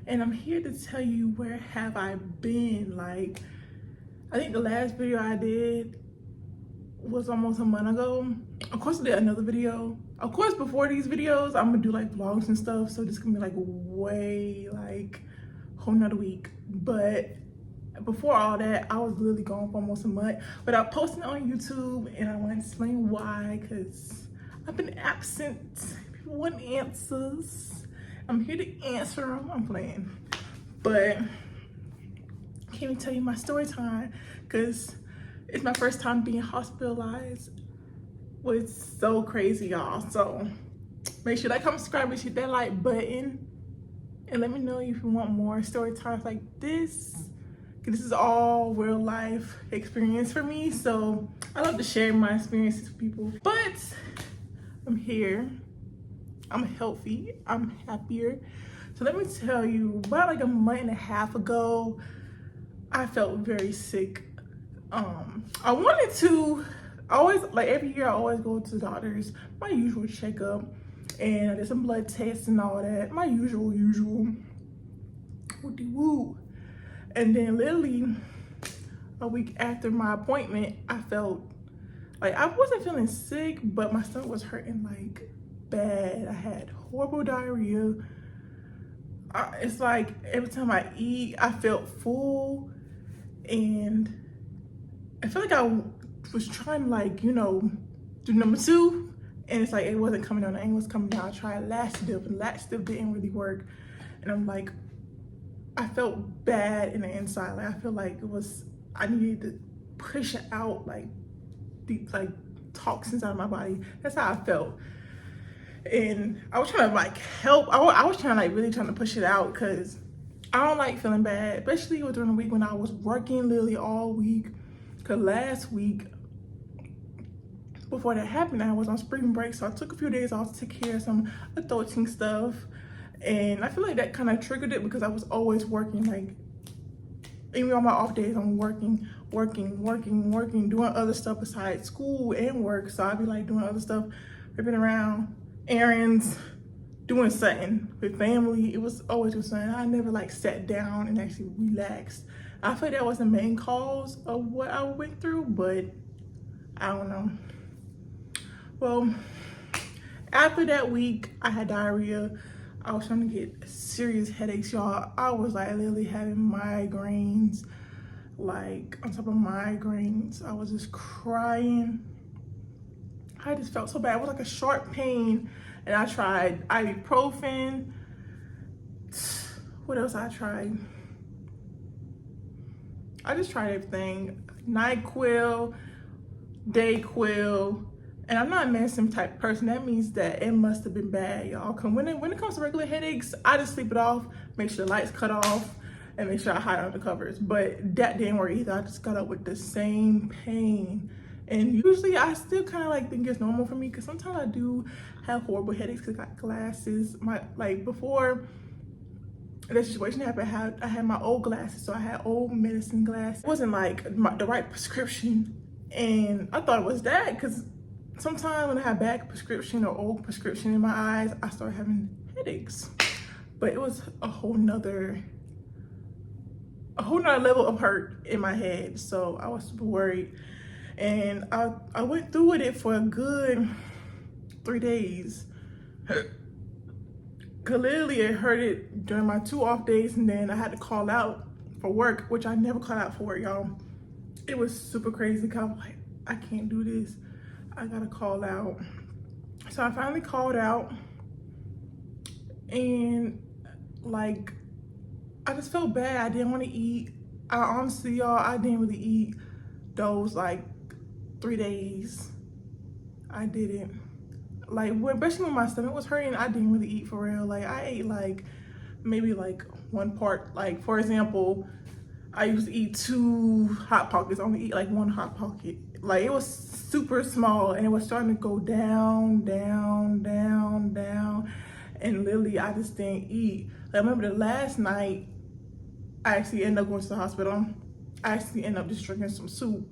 and I'm here to tell you where have I been. Like, I think the last video I did was almost a month ago. Of course I did another video. Of course before these videos I'm gonna do like vlogs and stuff, so this is gonna be like way like whole nother week. But before all that, I was literally gone for almost a month, but I posted on YouTube and I want to explain why, because I've been absent. People want answers. I'm here to answer them. I'm playing, but can't even tell you my story time because it's my first time being hospitalized. Was so crazy, y'all. So make sure that subscribe and hit that like button, and let me know if you want more story times like this. This is all real life experience for me, so I love to share my experiences with people. But I'm here, I'm healthy, I'm happier. So let me tell you, about like a month and a half ago, I felt very sick. I wanted to, always, like every year I always go to the doctors, my usual checkup, and I did some blood tests and all that, my usual woo. And then literally a week after my appointment, I felt like I wasn't feeling sick, but my stomach was hurting like bad. I had horrible diarrhea. It's like every time I eat, I felt full, and I feel like I was trying to, like, you know, do number two, and it's like it wasn't coming down. The angle was coming down. I tried laxative, and laxative didn't really work, and I'm like, I felt bad in the inside. Like I feel like it was, I needed to push it out, like deep, like toxins out of my body. That's how I felt. And I was trying to like help. I was trying to like really trying to push it out, because I don't like feeling bad, especially during the week when I was working literally all week. Because last week, before that happened, I was on spring break, so I took a few days off to take care of some adulting stuff. And I feel like that kind of triggered it, because I was always working. Like, even on my off days, I'm working, doing other stuff besides school and work. So I'd be like doing other stuff, ripping around, errands, doing something with family. It was always doing something. I never like sat down and actually relaxed. I feel like that was the main cause of what I went through, but I don't know. Well, after that week, I had diarrhea. I was trying to get serious headaches, y'all. I was like literally having migraines, like on top of migraines. I was just crying. I just felt so bad. It was like a sharp pain, and I tried ibuprofen. What else I tried? I just tried everything. NyQuil, Dayquil. And I'm not a medicine type person. That means that it must have been bad, y'all. Cause when it comes to regular headaches, I just sleep it off, make sure the lights cut off, and make sure I hide under the covers. But that didn't work either. I just got up with the same pain. And usually I still kind of like think it's normal for me, because sometimes I do have horrible headaches because I got glasses. Like before that situation happened, I had my old glasses, so I had old medicine glasses. It wasn't like the right prescription, and I thought it was that, because sometimes when I have bad prescription or old prescription in my eyes, I start having headaches. But it was a whole nother level of hurt in my head. So I was super worried. And I went through with it for a good 3 days. Cause literally it hurted during my 2 off days, and then I had to call out for work, which I never call out for work, y'all. It was super crazy, cause I was like, I can't do this. I gotta call out. So I finally called out, and like, I just felt bad. I didn't want to eat. I honestly, y'all, I didn't really eat those like 3 days. I didn't. Like, especially when my stomach was hurting, I didn't really eat for real. Like, I ate like maybe like one part. Like, for example, I used to eat 2 Hot Pockets, only eat like 1 Hot Pocket. Like, it was super small, and it was starting to go down. And literally, I just didn't eat. Like, I remember the last night, I actually ended up going to the hospital. I actually ended up just drinking some soup,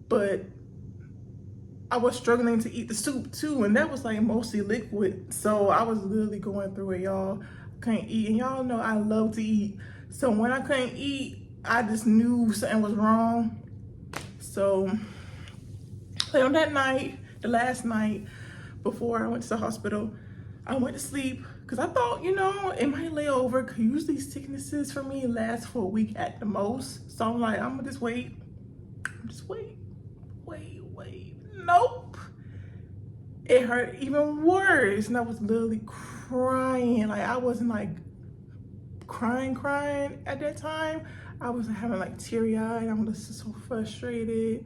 but I was struggling to eat the soup too, and that was like mostly liquid. So I was literally going through it, y'all. couldn't eat, and y'all know I love to eat. So when I couldn't eat, I just knew something was wrong. So on that night, the last night before I went to the hospital, I went to sleep because I thought, you know, it might lay over, because usually sicknesses for me last for a week at the most. So I'm like, I'm gonna just wait. Nope. It hurt even worse, and I was literally crying. Like, I wasn't like crying at that time. I was having like teary-eyed. I'm just so frustrated,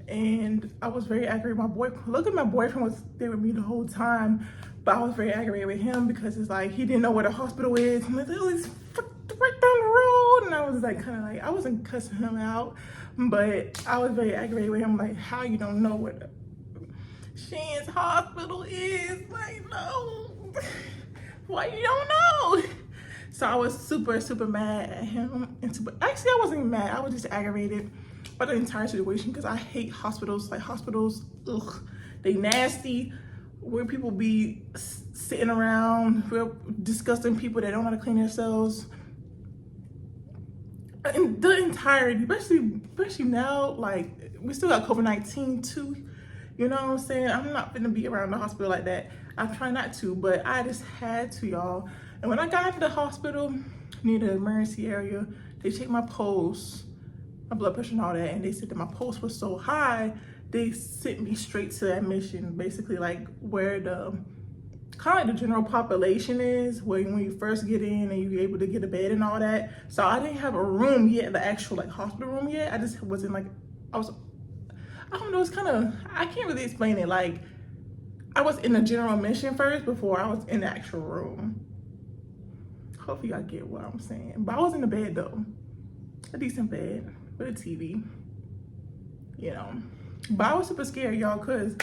and I was very aggravated with my boyfriend. Look at my boyfriend was there with me the whole time, but I was very aggravated with him because it's like he didn't know where the hospital is. I'm like, oh, it's right down the road, and I was like, kind of like, I wasn't cussing him out, but I was very aggravated with him. Like, how you don't know where the Shane's hospital is? Like, no, why you don't know? So I was super mad at him, and actually I wasn't even mad. I was just aggravated by the entire situation because I hate hospitals. Like, hospitals, ugh, they nasty. Where people be sitting around, real disgusting people that don't know how to clean themselves. And the entirety, especially now, like, we still got COVID-19 too. You know what I'm saying? I'm not gonna be around the hospital like that. I try not to, but I just had to, y'all. And when I got to the hospital, near the emergency area, they checked my pulse, my blood pressure and all that, and they said that my pulse was so high, they sent me straight to admission, basically like where the, kind of like the general population is, where when you first get in and you're able to get a bed and all that. So I didn't have a room yet, the actual like hospital room yet. I just wasn't like, I don't know, it's kind of, I can't really explain it. Like, I was in the general admission first before I was in the actual room. Hopefully y'all get what I'm saying. But I was in the bed though, a decent bed with a TV, you know. But I was super scared, y'all, because,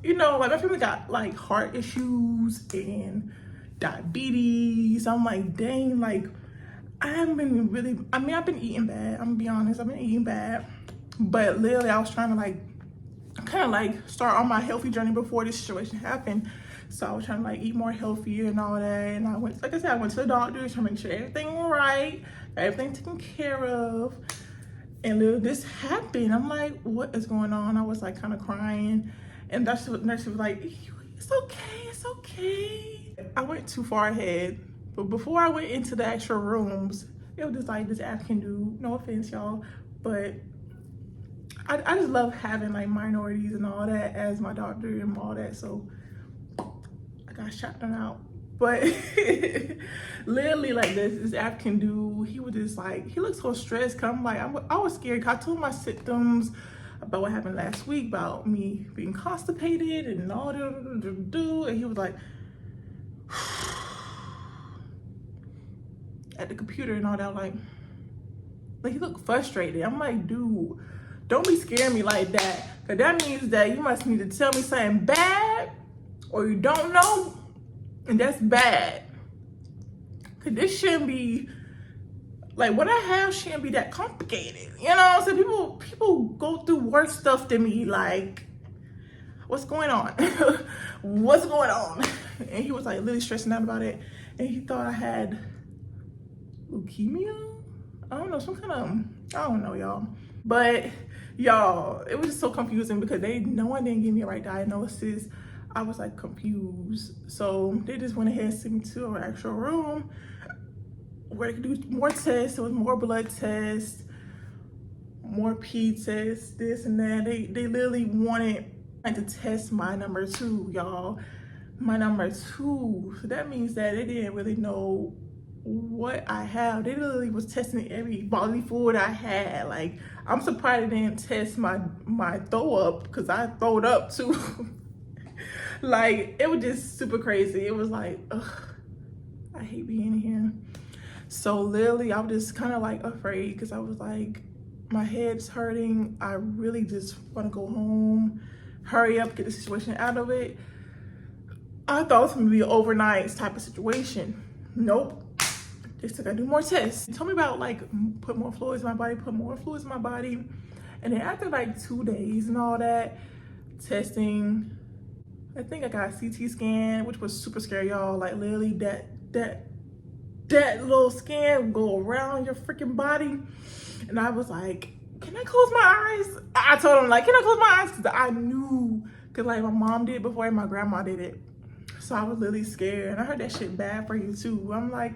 you know, like, my family got like heart issues and diabetes. I'm like, dang, like, I haven't been really, I mean, I've been eating bad. I'm gonna be honest, I've been eating bad. But literally, I was trying to like, kind of like start on my healthy journey before this situation happened. So I was trying to like eat more healthier and all that. And I went, like I said, I went to the doctor to make sure everything was right, everything taken care of. And literally this happened. I'm like, what is going on? I was like kind of crying. And the nurse was like, it's okay. I went too far ahead. But before I went into the actual rooms, it was just like this African dude, no offense, y'all, but I just love having like minorities and all that as my doctor and all that. So I got shot them out. But literally, like, this African dude, he was just like, he looked so stressed. Cause I'm like, I was scared. Cause I told him my symptoms about what happened last week, about me being constipated and all that. And he was like, at the computer and all that, like he looked frustrated. I'm like, dude, don't be scaring me like that. Cause that means that you must need to tell me something bad, or you don't know, and that's bad. Cause this shouldn't be, like, what I have shouldn't be that complicated. You know what I'm saying? People go through worse stuff than me. Like, what's going on? What's going on? And he was like really stressing out about it. And he thought I had leukemia? I don't know, some kind of, I don't know, y'all. But y'all, it was just so confusing because no one didn't give me a right diagnosis. I was like confused. So they just went ahead and sent me to an actual room where they could do more tests. There was more blood tests, more pee tests, this and that. They literally wanted to test my number 2, y'all. My number 2. So that means that they didn't really know what I have. They literally was testing every bodily fluid I had. Like, I'm surprised they didn't test my throw up, because I throwed up too. Like, it was just super crazy. It was like, ugh, I hate being here. So literally, I was just kind of like afraid, because I was like, my head's hurting. I really just want to go home, hurry up, get the situation out of it. I thought it was going to be an overnight type of situation. Nope. They still gotta do more tests. They told me about like put more fluids in my body, and then after like 2 days and all that testing, I think I got a CT scan, which was super scary, y'all. Like, literally that that little skin go around your freaking body. And I was like, can I close my eyes? I told him, like, can I close my eyes? Because I knew, because like my mom did it before and my grandma did it. So I was really scared. And I heard that shit bad for you too. I'm like,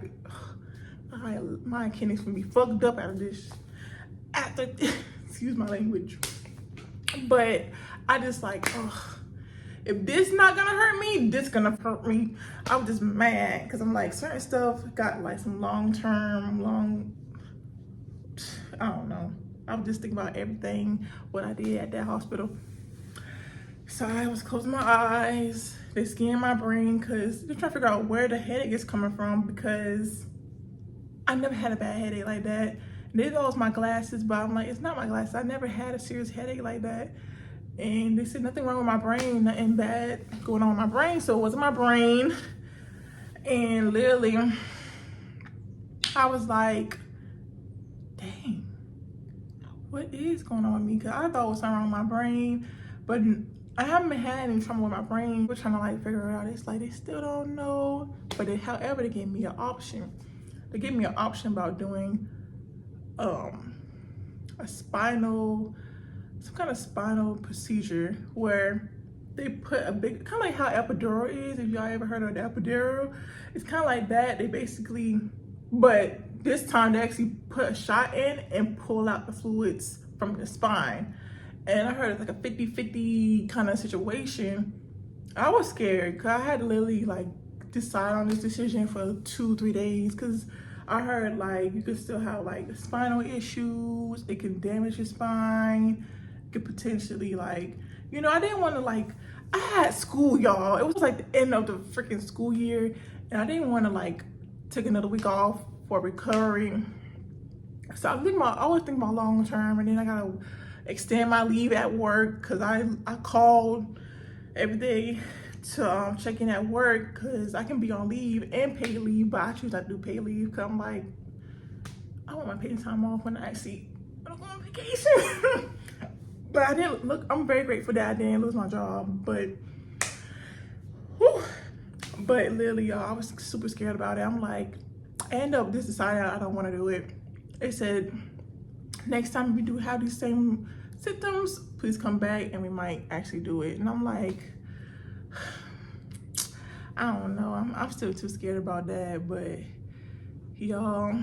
my kidneys gonna be fucked up out of this. After, excuse my language. But I just like, if this not gonna hurt me, this gonna hurt me. I was just mad because I'm like, certain stuff got like some long, I don't know. I was just thinking about everything, what I did at that hospital. So I was closing my eyes. They scanned my brain because they're trying to figure out where the headache is coming from, because I never had a bad headache like that. They thought it was my glasses, but I'm like, it's not my glasses. I never had a serious headache like that. And they said nothing wrong with my brain, nothing bad going on with my brain. So it wasn't my brain. And literally, I was like, dang, what is going on with me? Because I thought it was something wrong with my brain, but I haven't had any trouble with my brain. We're trying to like figure it out. It's like they still don't know. But however, they gave me an option. They gave me an option about doing a some kind of spinal procedure where they put a big, kind of like how epidural is. If y'all ever heard of the epidural, it's kind of like that. They basically, but this time they actually put a shot in and pull out the fluids from the spine. And I heard it's like a 50-50 kind of situation. I was scared because I had to literally like decide on this decision for 2-3 days, because I heard like you could still have like spinal issues. It can damage your spine. It could potentially like, you know, I didn't want to like, I had school, y'all. It was like the end of the freaking school year, and I didn't want to like take another week off for recovery. So I always think about long term, and then I gotta extend my leave at work because I called every day to check in at work, because I can be on leave and paid leave, but I choose not to do paid leave because I'm like, I want my paid time off when I actually go on vacation. But I didn't look, I'm very grateful that I didn't lose my job, but whew, but literally, y'all, I was super scared about it. I'm like, I end up just deciding I don't want to do it. They said, next time we do have these same symptoms, please come back and we might actually do it. And I'm like, I don't know. I'm still too scared about that. But y'all,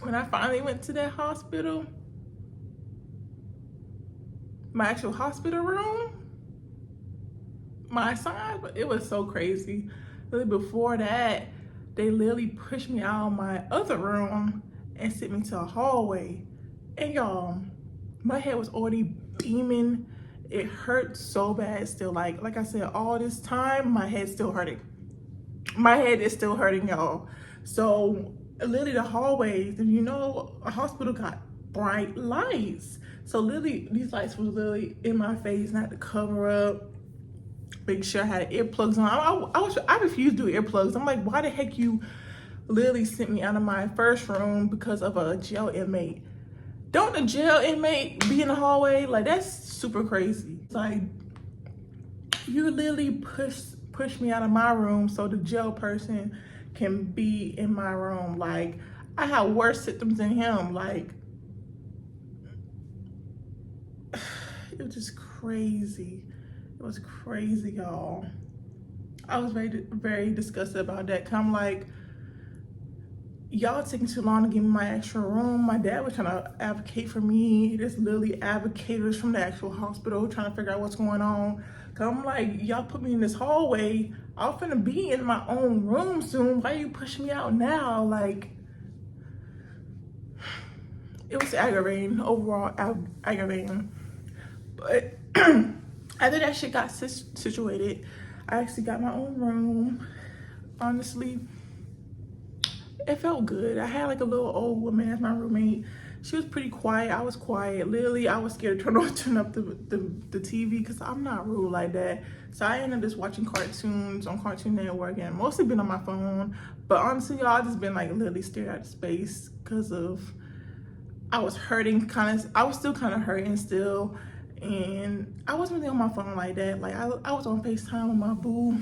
when I finally went to that hospital, my actual hospital room, my assignment, it was so crazy. Really, before that, they literally pushed me out of my other room and sent me to a hallway. And y'all, my head was already beaming. It hurt so bad still. Like I said, all this time, my head's still hurting. My head is still hurting, y'all. So literally the hallways, and you know, a hospital got bright lights. So literally these lights was literally in my face, and I had to cover up, make sure I had earplugs on. I refused to do earplugs. I'm like, why the heck you literally sent me out of my first room because of a jail inmate? Don't the jail inmate be in the hallway? Like, that's super crazy. It's like, you literally push me out of my room so the jail person can be in my room. Like, I had worse symptoms than him. Like, it was just crazy. It was crazy, y'all. I was very disgusted about that. 'Cause I'm like, y'all taking too long to give me my extra room. My dad was trying to advocate for me. There's literally advocates from the actual hospital trying to figure out what's going on. 'Cause I'm like, y'all put me in this hallway. I'm finna be in my own room soon. Why you pushing me out now? Like, it was aggravating, overall aggravating. But after that shit got situated, I actually got my own room. Honestly, it felt good. I had like a little old woman as my roommate. She was pretty quiet. I was quiet. Literally, I was scared to turn up the TV because I'm not rude like that. So I ended up just watching cartoons on Cartoon Network and mostly been on my phone. But honestly, y'all, I just been like literally staring at space because of, I was hurting I was still kind of hurting still. And I wasn't really on my phone like that. Like I was on FaceTime with my boo.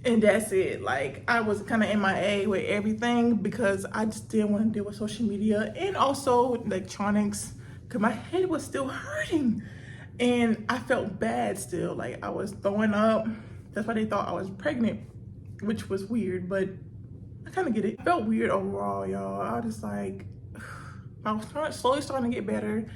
And that's it. Like, I was kind of MIA with everything because I just didn't want to deal with social media and also electronics because my head was still hurting and I felt bad still. Like, I was throwing up. That's why they thought I was pregnant, which was weird, but I kind of get it. It felt weird overall, y'all. I was just like, I was slowly starting to get better.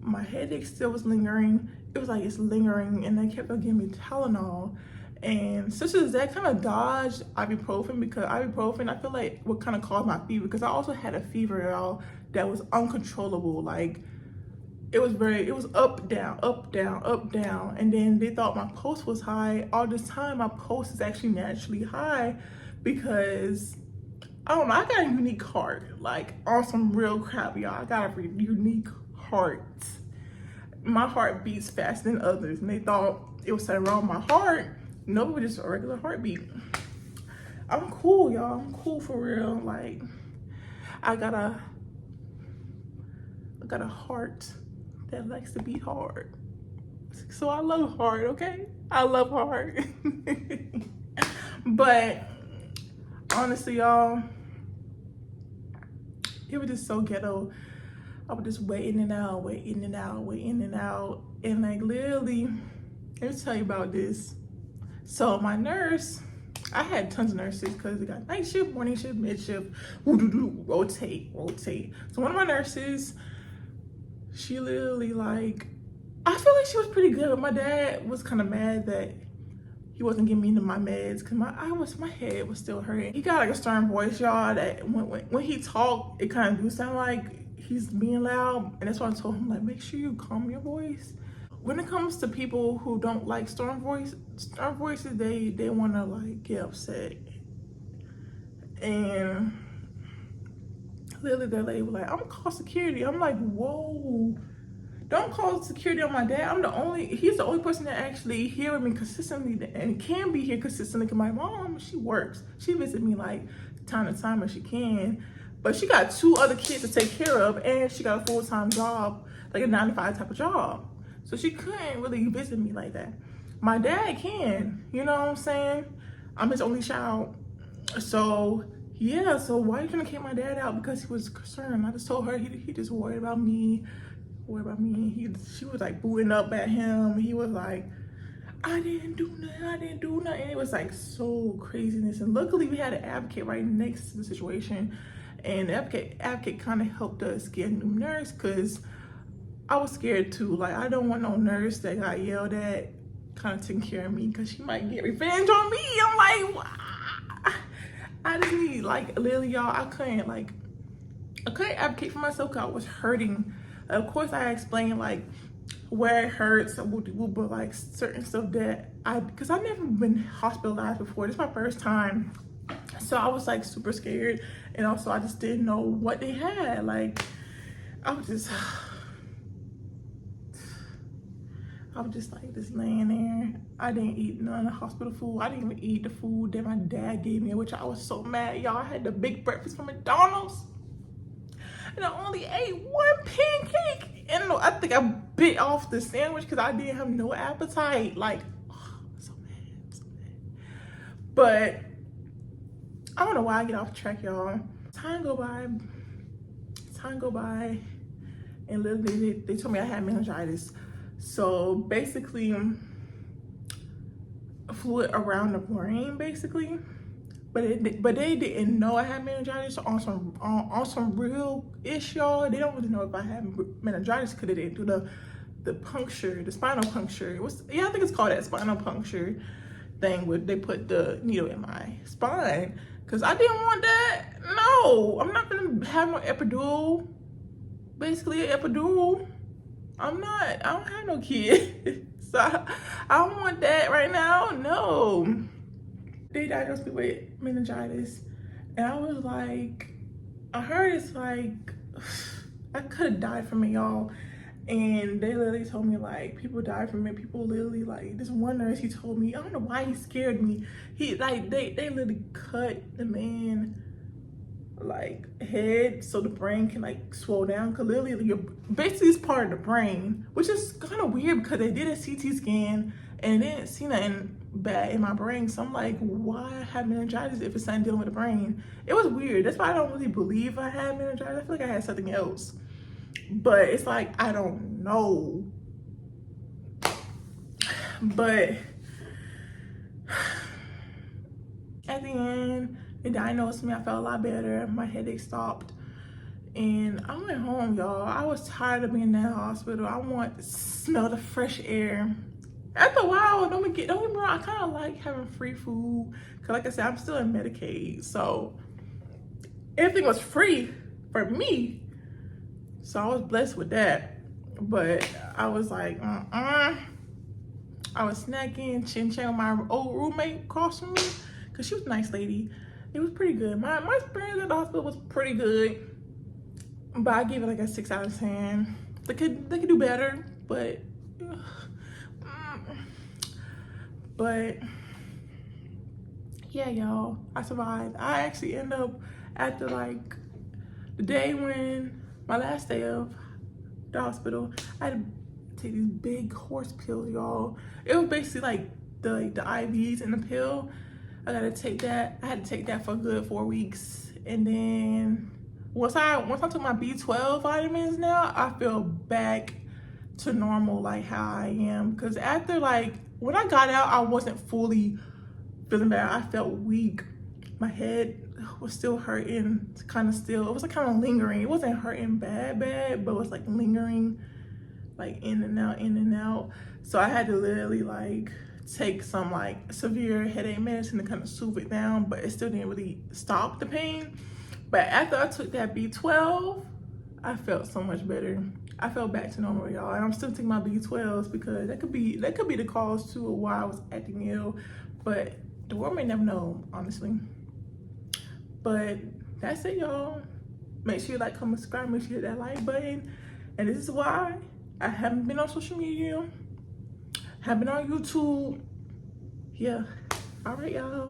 My headache still was lingering. It was like it's lingering, and they kept on giving me Tylenol. And Sister Zach kind of dodged ibuprofen because ibuprofen, I feel like, would kind of cause my fever because I also had a fever, y'all, that was uncontrollable. Like, it was up, down, up, down, up, down. And then they thought my pulse was high. All this time, my pulse is actually naturally high because, I don't know, I got a unique heart. Like, on some real crap, y'all. I got a unique heart. My heart beats faster than others. And they thought it was something wrong with my heart. No, it was just a regular heartbeat. I'm cool, y'all. I'm cool for real. Like, I got a heart that likes to beat hard. So I love hard, okay? I love hard. But honestly, y'all, it was just so ghetto. I was just waiting and out, waiting and out, waiting and out. And like, literally, let me tell you about this. So my nurse, I had tons of nurses because we got night shift, morning shift, mid shift, rotate. So one of my nurses, she literally, like, I feel like she was pretty good, but my dad was kind of mad that he wasn't giving me my meds because my head was still hurting. He got like a stern voice, y'all, that when he talked, it kind of do sound like he's being loud. And that's why I told him, like, make sure you calm your voice. When it comes to people who don't like stern voices, they want to, like, get upset. And literally that lady was like, I'm gonna call security. I'm like, whoa, don't call security on my dad. He's the only person that actually here with me consistently and can be here consistently because my mom, she works. She visits me like time to time when she can. But she got 2 other kids to take care of and she got a full-time job, like a 9-to-5 type of job. So she couldn't really visit me like that. My dad can, you know what I'm saying? I'm his only child. So yeah, so why you gonna kick my dad out? Because he was concerned. I just told her he just worried about me. She was like booing up at him. He was like, I didn't do nothing. It was like so craziness. And luckily we had an advocate right next to the situation. And the advocate kind of helped us get a new nurse because I was scared too. Like, I don't want no nurse that got yelled at kind of taking care of me because she might get revenge on me. I'm like, wow. I just need, like, literally, y'all, I couldn't advocate for myself because I was hurting. Of course, I explained, like, where it hurts, but like certain stuff that because I've never been hospitalized before. This is my first time. So I was like super scared. And also I just didn't know what they had. Like, I was just like just laying there. I didn't eat none of the hospital food. I didn't even eat the food that my dad gave me, which I was so mad, y'all. I had the big breakfast from McDonald's. And I only ate 1 pancake. And I think I bit off the sandwich because I didn't have no appetite. Like, oh, I'm so mad. But I don't know why I get off track, y'all. Time go by, and literally they told me I had meningitis. So basically, fluid around the brain, basically. But they didn't know I had meningitis on some real ish, y'all. They don't really know if I had meningitis because they didn't do the puncture, the spinal puncture. I think it's called that spinal puncture thing where they put the needle in my spine. Cause I didn't want that. No, I'm not gonna have no epidural. Basically an epidural. I don't have no kid. So I don't want that right now, no. They diagnosed me with meningitis. And I was like, I heard it's like, I could have died from it, y'all. And they literally told me, like, people die from it. People literally, like, this one nurse, he told me, I don't know why he scared me. He, like, they literally cut the man, like, head so the brain can, like, swell down. Because literally, basically it's part of the brain, which is kind of weird because they did a CT scan and they didn't see nothing bad in my brain. So I'm like, why have meningitis if it's something dealing with the brain? It was weird. That's why I don't really believe I had meningitis. I feel like I had something else. But it's like, I don't know. But at the end, they diagnosed me. I felt a lot better. My headache stopped. And I went home, y'all. I was tired of being in that hospital. I want to smell the fresh air. After a while, don't get me wrong, I kind of like having free food. Cause like I said, I'm still in Medicaid. So everything was free for me. So I was blessed with that. But I was like, I was snacking, chin-chin with my old roommate across from me. Cause she was a nice lady. It was pretty good. My experience at the hospital was pretty good. But I gave it like a 6 out of 10. They could do better, but yeah, y'all, I survived. I actually ended up after like the day when my last day of the hospital, I had to take these big horse pills, y'all. It was basically like the IVs in the pill. I gotta take that. I had to take that for a good 4 weeks, and then once I took my B12 vitamins, now I feel back to normal, like how I am. Because after, like, when I got out, I wasn't fully feeling bad. I felt weak. My head was still hurting, kind of still. It was like kind of lingering. It wasn't hurting bad, but it was like lingering, like in and out. So I had to literally like take some like severe headache medicine to kind of soothe it down, but it still didn't really stop the pain. But after I took that B12, I felt so much better. I felt back to normal, y'all. And I'm still taking my B12s because that could be the cause too of why I was acting ill. But the world may never know, honestly. But that's it, y'all. Make sure you like, comment, subscribe. Make sure you hit that like button. And this is why I haven't been on social media. Haven't been on YouTube. Yeah. All right, y'all.